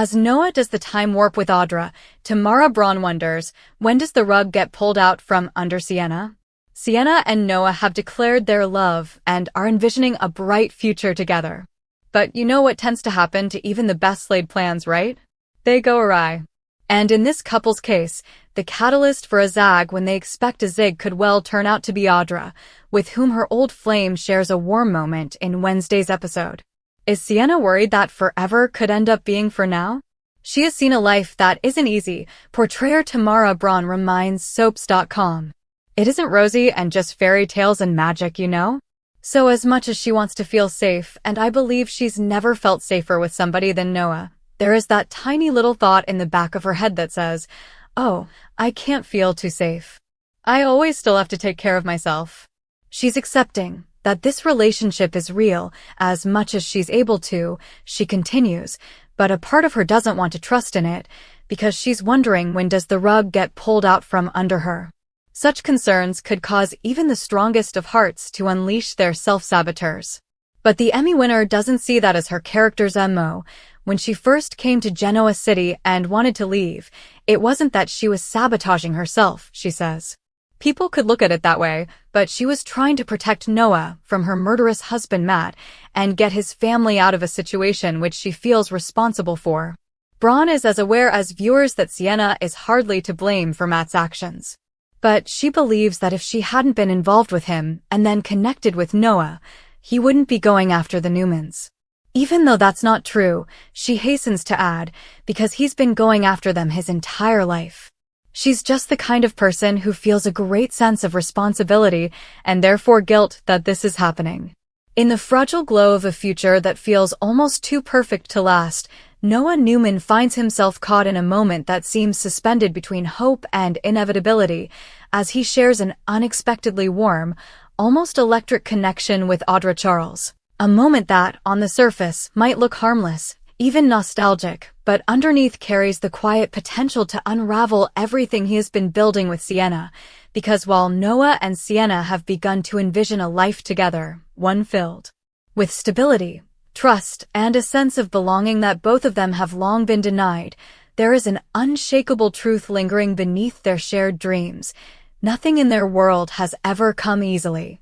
As Noah does the time warp with Audra, Tamara Braun wonders, when does the rug get pulled out from under Sienna? Sienna and Noah have declared their love and are envisioning a bright future together. But you know what tends to happen to even the best laid plans, right? They go awry. And in this couple's case, the catalyst for a zag when they expect a zig could well turn out to be Audra, with whom her old flame shares a warm moment in Wednesday's episode. Is Sienna worried that forever could end up being for now? She has seen a life that isn't easy, portrayer Tamara Braun reminds Soaps.com. It isn't rosy and just fairy tales and magic, you know? So as much as she wants to feel safe, and I believe she's never felt safer with somebody than Noah, there is that tiny little thought in the back of her head that says, oh, I can't feel too safe. I always still have to take care of myself. She's accepting that this relationship is real as much as she's able to, she continues, but a part of her doesn't want to trust in it because she's wondering when does the rug get pulled out from under her. Such concerns could cause even the strongest of hearts to unleash their self-saboteurs. But the Emmy winner doesn't see that as her character's MO. When she first came to Genoa City and wanted to leave, it wasn't that she was sabotaging herself, she says. People could look at it that way, but she was trying to protect Noah from her murderous husband Matt and get his family out of a situation which she feels responsible for. Braun is as aware as viewers that Sienna is hardly to blame for Matt's actions. But she believes that if she hadn't been involved with him and then connected with Noah, he wouldn't be going after the Newmans. Even though that's not true, she hastens to add, because he's been going after them his entire life. She's just the kind of person who feels a great sense of responsibility and therefore guilt that this is happening. In the fragile glow of a future that feels almost too perfect to last, Noah Newman finds himself caught in a moment that seems suspended between hope and inevitability as he shares an unexpectedly warm, almost electric connection with Audra Charles. A moment that, on the surface, might look harmless, even nostalgic, but underneath carries the quiet potential to unravel everything he has been building with Sienna, because while Noah and Sienna have begun to envision a life together, one filled with stability, trust, and a sense of belonging that both of them have long been denied, there is an unshakable truth lingering beneath their shared dreams. Nothing in their world has ever come easily.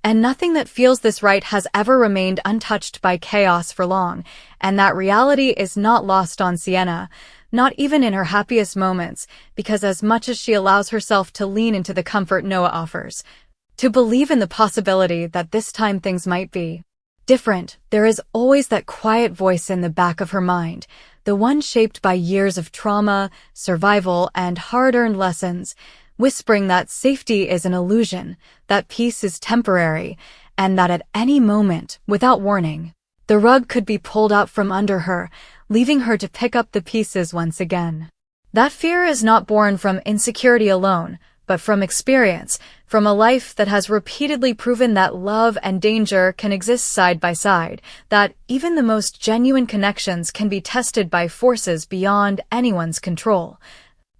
And nothing that feels this right has ever remained untouched by chaos for long, and that reality is not lost on Sienna, not even in her happiest moments, because as much as she allows herself to lean into the comfort Noah offers, to believe in the possibility that this time things might be different, there is always that quiet voice in the back of her mind, the one shaped by years of trauma, survival, and hard-earned lessons, whispering that safety is an illusion, that peace is temporary, and that at any moment, without warning, the rug could be pulled out from under her, leaving her to pick up the pieces once again. That fear is not born from insecurity alone, but from experience, from a life that has repeatedly proven that love and danger can exist side by side, that even the most genuine connections can be tested by forces beyond anyone's control.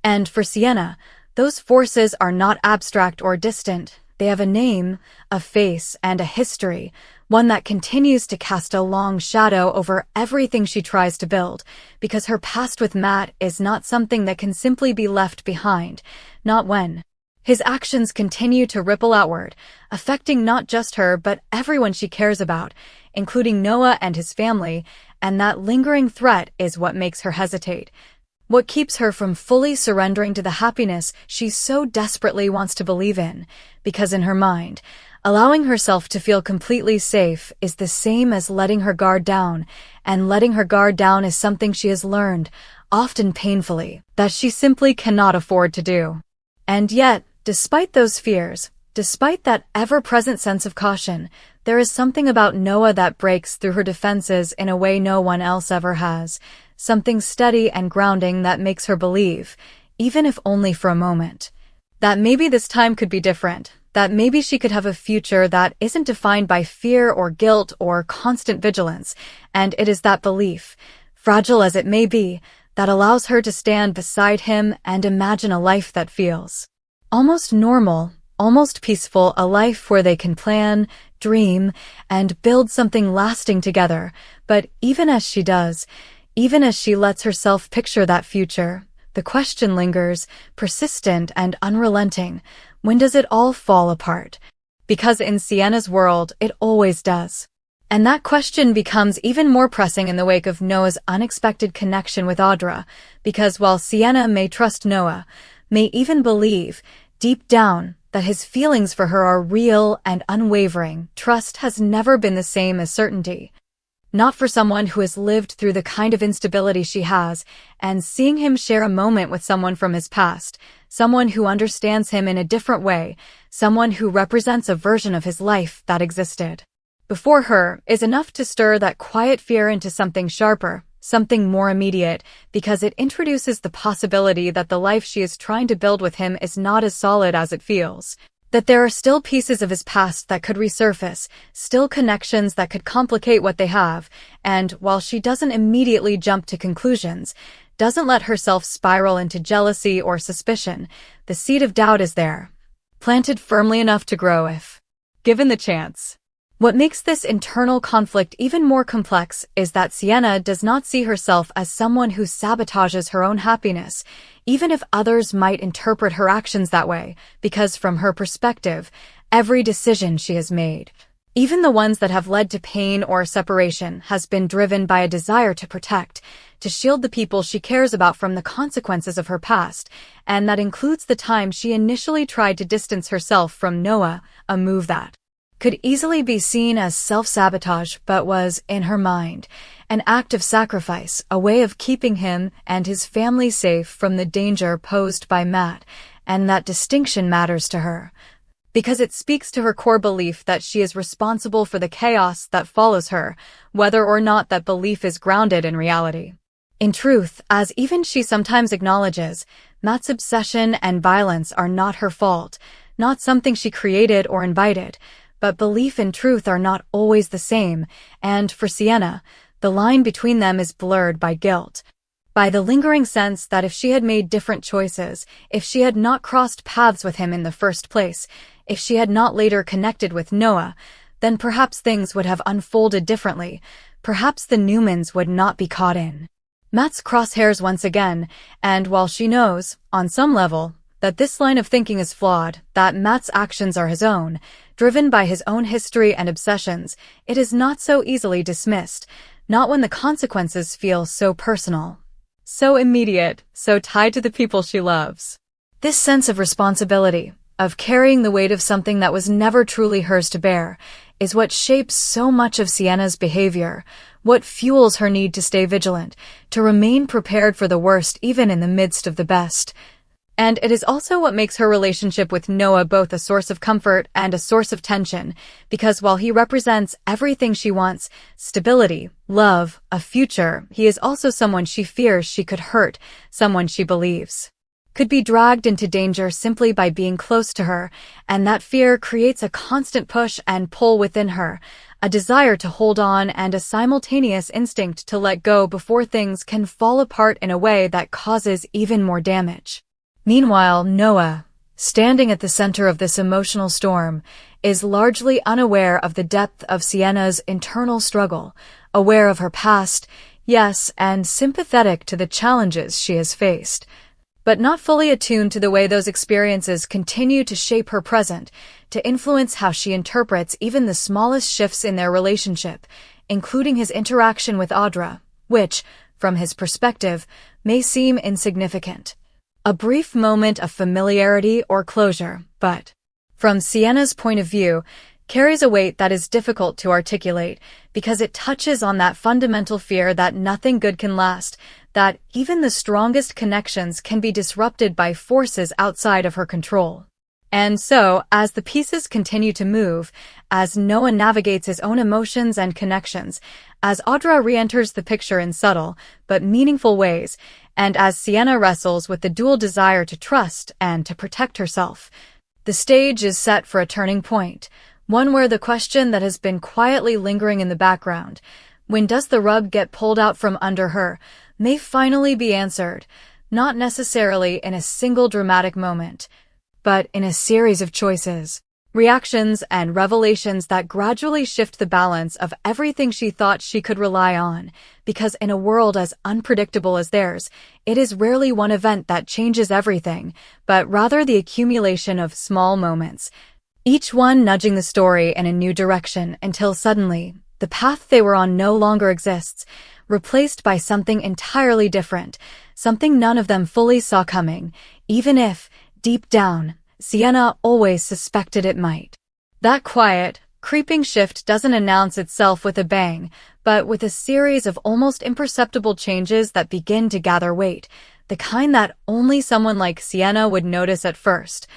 And for Sienna, those forces are not abstract or distant. They have a name, a face, and a history, one that continues to cast a long shadow over everything she tries to build, because her past with Matt is not something that can simply be left behind, not when his actions continue to ripple outward, affecting not just her but everyone she cares about, including Noah and his family, and that lingering threat is what makes her hesitate. What keeps her from fully surrendering to the happiness she so desperately wants to believe in, because in her mind, allowing herself to feel completely safe is the same as letting her guard down, and letting her guard down is something she has learned, often painfully, that she simply cannot afford to do. And yet, despite those fears, despite that ever-present sense of caution, there is something about Noah that breaks through her defenses in a way no one else ever has. Something steady and grounding that makes her believe, even if only for a moment, that maybe this time could be different, that maybe she could have a future that isn't defined by fear or guilt or constant vigilance, and it is that belief, fragile as it may be, that allows her to stand beside him and imagine a life that feels almost normal, almost peaceful, a life where they can plan, dream, and build something lasting together. But even as she does, Even as she lets herself picture that future, the question lingers, persistent and unrelenting. When does it all fall apart? Because in Sienna's world, it always does. And that question becomes even more pressing in the wake of Noah's unexpected connection with Audra, because while Sienna may trust Noah, may even believe, deep down, that his feelings for her are real and unwavering, trust has never been the same as certainty. Not for someone who has lived through the kind of instability she has, and seeing him share a moment with someone from his past, someone who understands him in a different way, someone who represents a version of his life that existed before her, is enough to stir that quiet fear into something sharper, something more immediate, because it introduces the possibility that the life she is trying to build with him is not as solid as it feels. That there are still pieces of his past that could resurface, still connections that could complicate what they have, and while she doesn't immediately jump to conclusions, doesn't let herself spiral into jealousy or suspicion, the seed of doubt is there, planted firmly enough to grow if given the chance. What makes this internal conflict even more complex is that Sienna does not see herself as someone who sabotages her own happiness, even if others might interpret her actions that way, because from her perspective, every decision she has made, even the ones that have led to pain or separation, has been driven by a desire to protect, to shield the people she cares about from the consequences of her past, and that includes the time she initially tried to distance herself from Noah, a move that could easily be seen as self-sabotage but was, in her mind, an act of sacrifice, a way of keeping him and his family safe from the danger posed by Matt, and that distinction matters to her, because it speaks to her core belief that she is responsible for the chaos that follows her, whether or not that belief is grounded in reality. In truth, as even she sometimes acknowledges, Matt's obsession and violence are not her fault, not something she created or invited, but belief and truth are not always the same, and for Sienna, the line between them is blurred by guilt. By the lingering sense that if she had made different choices, if she had not crossed paths with him in the first place, if she had not later connected with Noah, then perhaps things would have unfolded differently, perhaps the Newmans would not be caught in Matt's crosshairs once again, and while she knows, on some level, that this line of thinking is flawed, that Matt's actions are his own, driven by his own history and obsessions, it is not so easily dismissed, not when the consequences feel so personal, so immediate, so tied to the people she loves. This sense of responsibility, of carrying the weight of something that was never truly hers to bear, is what shapes so much of Sienna's behavior, what fuels her need to stay vigilant, to remain prepared for the worst even in the midst of the best. And it is also what makes her relationship with Noah both a source of comfort and a source of tension, because while he represents everything she wants, stability, love, a future, he is also someone she fears she could hurt, someone she believes could be dragged into danger simply by being close to her, and that fear creates a constant push and pull within her, a desire to hold on and a simultaneous instinct to let go before things can fall apart in a way that causes even more damage. Meanwhile, Noah, standing at the center of this emotional storm, is largely unaware of the depth of Sienna's internal struggle, aware of her past, yes, and sympathetic to the challenges she has faced, but not fully attuned to the way those experiences continue to shape her present, to influence how she interprets even the smallest shifts in their relationship, including his interaction with Audra, which, from his perspective, may seem insignificant. A brief moment of familiarity or closure, but, from Sienna's point of view, carries a weight that is difficult to articulate because it touches on that fundamental fear that nothing good can last, that even the strongest connections can be disrupted by forces outside of her control. And so, as the pieces continue to move, as Noah navigates his own emotions and connections, as Audra re-enters the picture in subtle but meaningful ways, and as Sienna wrestles with the dual desire to trust and to protect herself, the stage is set for a turning point, one where the question that has been quietly lingering in the background, when does the rug get pulled out from under her, may finally be answered, not necessarily in a single dramatic moment, but in a series of choices. Reactions and revelations that gradually shift the balance of everything she thought she could rely on, because in a world as unpredictable as theirs, it is rarely one event that changes everything, but rather the accumulation of small moments, each one nudging the story in a new direction until suddenly, the path they were on no longer exists, replaced by something entirely different, something none of them fully saw coming, even if, deep down, Sienna always suspected it might. That quiet, creeping shift doesn't announce itself with a bang, but with a series of almost imperceptible changes that begin to gather weight, the kind that only someone like Sienna would notice at first.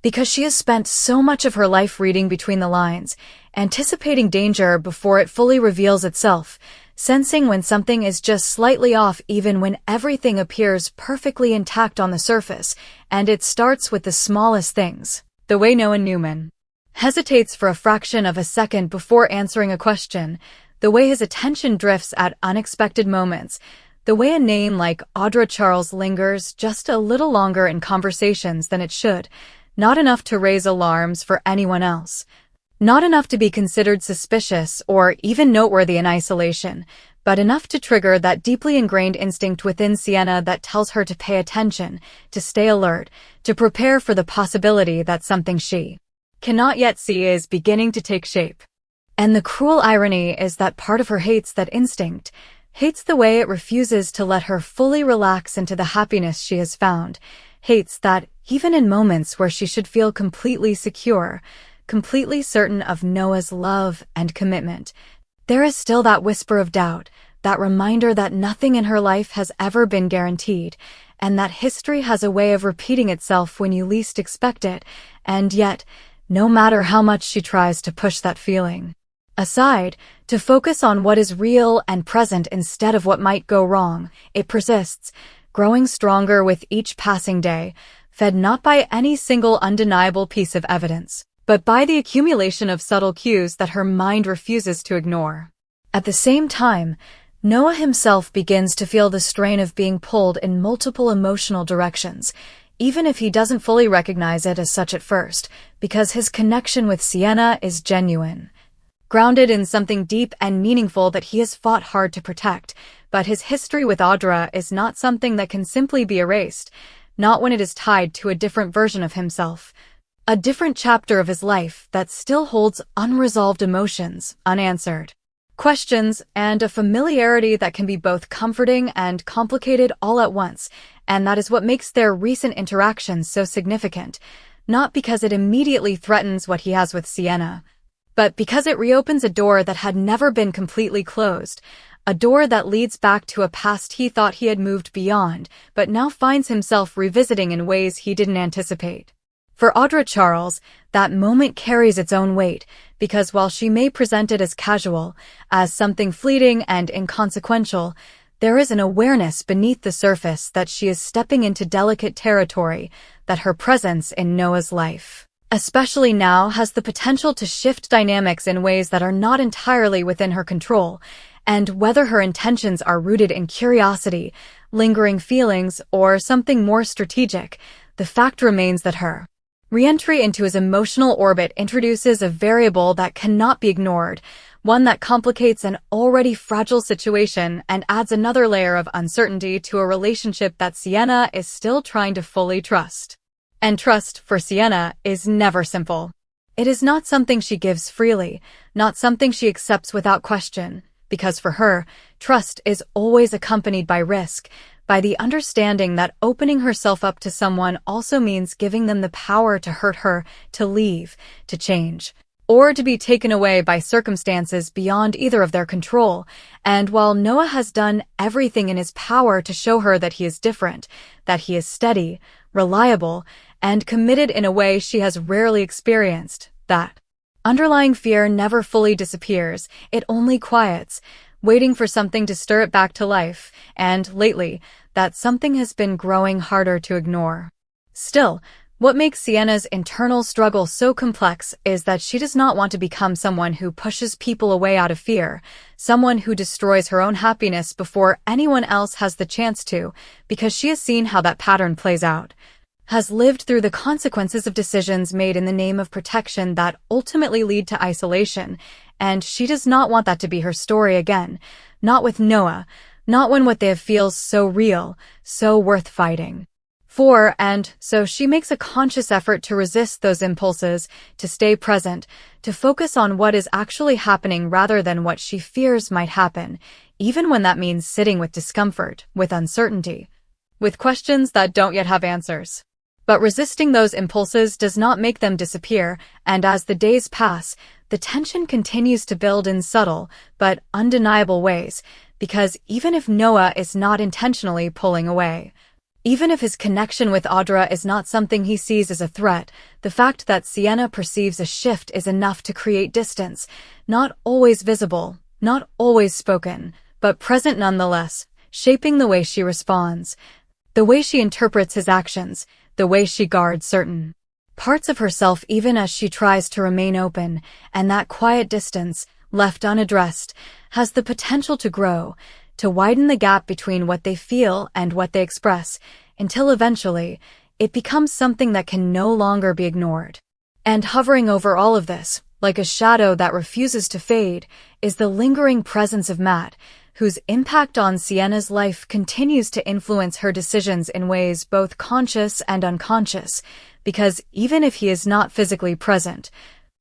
Because she has spent so much of her life reading between the lines, anticipating danger before it fully reveals itself, sensing when something is just slightly off even when everything appears perfectly intact on the surface, and it starts with the smallest things. The way Noah Newman hesitates for a fraction of a second before answering a question, the way his attention drifts at unexpected moments, the way a name like Audra Charles lingers just a little longer in conversations than it should, not enough to raise alarms for anyone else. Not enough to be considered suspicious or even noteworthy in isolation, but enough to trigger that deeply ingrained instinct within Sienna that tells her to pay attention, to stay alert, to prepare for the possibility that something she cannot yet see is beginning to take shape. And the cruel irony is that part of her hates that instinct, hates the way it refuses to let her fully relax into the happiness she has found, hates that, even in moments where she should feel completely secure, completely certain of Noah's love and commitment, there is still that whisper of doubt, that reminder that nothing in her life has ever been guaranteed, and that history has a way of repeating itself when you least expect it, and yet, no matter how much she tries to push that feeling aside, to focus on what is real and present instead of what might go wrong, it persists, growing stronger with each passing day, fed not by any single undeniable piece of evidence, but by the accumulation of subtle cues that her mind refuses to ignore. At the same time, Noah himself begins to feel the strain of being pulled in multiple emotional directions, even if he doesn't fully recognize it as such at first, because his connection with Sienna is genuine, grounded in something deep and meaningful that he has fought hard to protect, but his history with Audra is not something that can simply be erased, not when it is tied to a different version of himself. A different chapter of his life that still holds unresolved emotions, unanswered questions, and a familiarity that can be both comforting and complicated all at once, and that is what makes their recent interactions so significant, not because it immediately threatens what he has with Sienna, but because it reopens a door that had never been completely closed, a door that leads back to a past he thought he had moved beyond, but now finds himself revisiting in ways he didn't anticipate. For Audra Charles, that moment carries its own weight, because while she may present it as casual, as something fleeting and inconsequential, there is an awareness beneath the surface that she is stepping into delicate territory, that her presence in Noah's life, especially now, has the potential to shift dynamics in ways that are not entirely within her control, and whether her intentions are rooted in curiosity, lingering feelings, or something more strategic, the fact remains that her re-entry into his emotional orbit introduces a variable that cannot be ignored, one that complicates an already fragile situation and adds another layer of uncertainty to a relationship that Sienna is still trying to fully trust. And trust, for Sienna, is never simple. It is not something she gives freely, not something she accepts without question, because for her, trust is always accompanied by risk, by the understanding that opening herself up to someone also means giving them the power to hurt her, to leave, to change, or to be taken away by circumstances beyond either of their control. And while Noah has done everything in his power to show her that he is different, that he is steady, reliable, and committed in a way she has rarely experienced, that underlying fear never fully disappears, it only quiets, waiting for something to stir it back to life, and, lately, that something has been growing harder to ignore. Still, what makes Sienna's internal struggle so complex is that she does not want to become someone who pushes people away out of fear, someone who destroys her own happiness before anyone else has the chance to, because she has seen how that pattern plays out. has lived through the consequences of decisions made in the name of protection that ultimately lead to isolation, and she does not want that to be her story again. Not with Noah, not when what they have feels so real, so worth fighting for, and so she makes a conscious effort to resist those impulses, to stay present, to focus on what is actually happening rather than what she fears might happen, even when that means sitting with discomfort, with uncertainty, with questions that don't yet have answers. But resisting those impulses does not make them disappear, and as the days pass, the tension continues to build in subtle but undeniable ways, because even if Noah is not intentionally pulling away, even if his connection with Audra is not something he sees as a threat, the fact that Sienna perceives a shift is enough to create distance, not always visible, not always spoken, but present nonetheless, shaping the way she responds, the way she interprets his actions, the way she guards certain parts of herself even as she tries to remain open, and that quiet distance, left unaddressed, has the potential to grow, to widen the gap between what they feel and what they express, until eventually, it becomes something that can no longer be ignored. And hovering over all of this, like a shadow that refuses to fade, is the lingering presence of Matt, whose impact on Sienna's life continues to influence her decisions in ways both conscious and unconscious, because even if he is not physically present,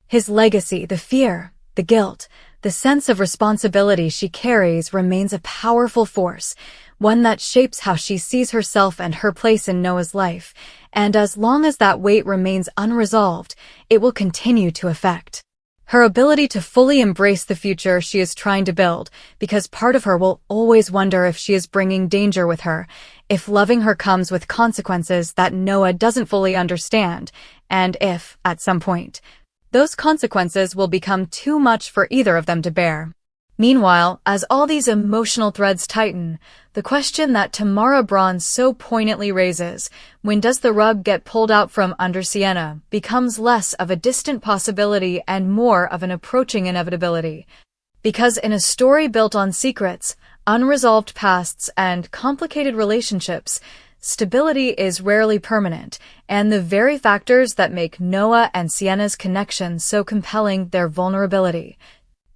his legacy, the fear, the guilt, the sense of responsibility she carries remains a powerful force, one that shapes how she sees herself and her place in Noah's life, and as long as that weight remains unresolved, it will continue to affect her ability to fully embrace the future she is trying to build, because part of her will always wonder if she is bringing danger with her, if loving her comes with consequences that Noah doesn't fully understand, and if, at some point, those consequences will become too much for either of them to bear. Meanwhile, as all these emotional threads tighten, the question that Tamara Braun so poignantly raises, when does the rug get pulled out from under Sienna, becomes less of a distant possibility and more of an approaching inevitability. Because in a story built on secrets, unresolved pasts, and complicated relationships, stability is rarely permanent, and the very factors that make Noah and Sienna's connection so compelling, their vulnerability,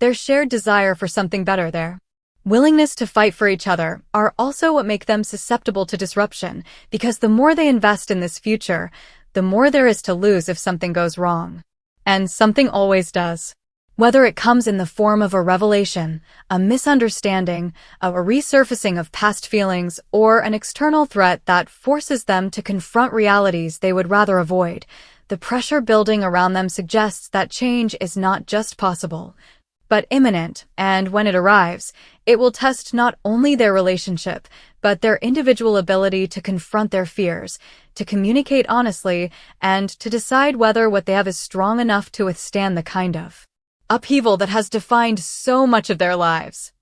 their shared desire for something better, their willingness to fight for each other, are also what make them susceptible to disruption, because the more they invest in this future, the more there is to lose if something goes wrong. And something always does. Whether it comes in the form of a revelation, a misunderstanding, a resurfacing of past feelings, or an external threat that forces them to confront realities they would rather avoid, the pressure building around them suggests that change is not just possible, but imminent, and when it arrives, it will test not only their relationship, but their individual ability to confront their fears, to communicate honestly, and to decide whether what they have is strong enough to withstand the kind of upheaval that has defined so much of their lives.